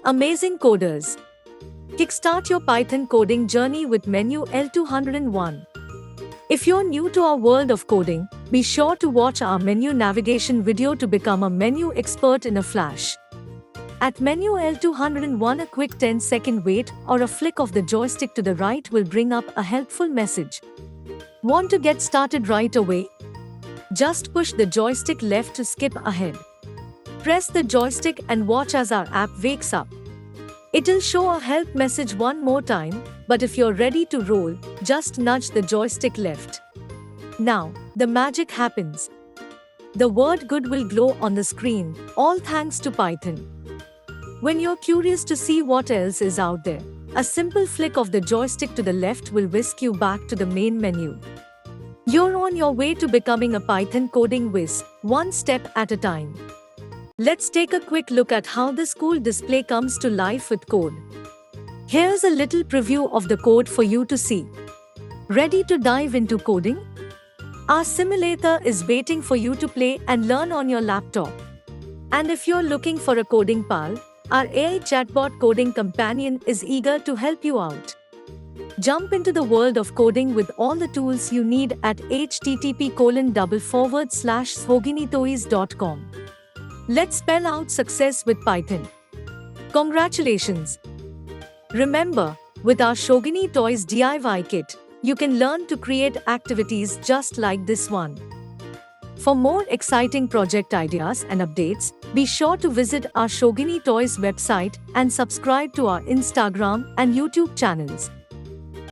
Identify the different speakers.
Speaker 1: Amazing coders! Kickstart your Python coding journey with Menu L201. If you're new to our world of coding, be sure to watch our menu navigation video to become a menu expert in a flash. At Menu L201, a quick 10-second wait or a flick of the joystick to the right will bring up a helpful message. Want to get started right away? Just push the joystick left to skip ahead. Press the joystick and watch as our app wakes up. It'll show a help message one more time, but if you're ready to roll, just nudge the joystick left. Now, the magic happens. The word good will glow on the screen, all thanks to Python. When you're curious to see what else is out there, a simple flick of the joystick to the left will whisk you back to the main menu. You're on your way to becoming a Python coding whiz, one step at a time. Let's take a quick look at how this cool display comes to life with code. Here's a little preview of the code for you to see. Ready to dive into coding? Our simulator is waiting for you to play and learn on your laptop. And if you're looking for a coding pal, our AI Chatbot Coding Companion is eager to help you out. Jump into the world of coding with all the tools you need at http://schoginitoys.com. Let's spell out success with Python. Congratulations! Remember, with our Schogini Toys DIY kit, you can learn to create activities just like this one. For more exciting project ideas and updates, be sure to visit our Schogini Toys website and subscribe to our Instagram and YouTube channels.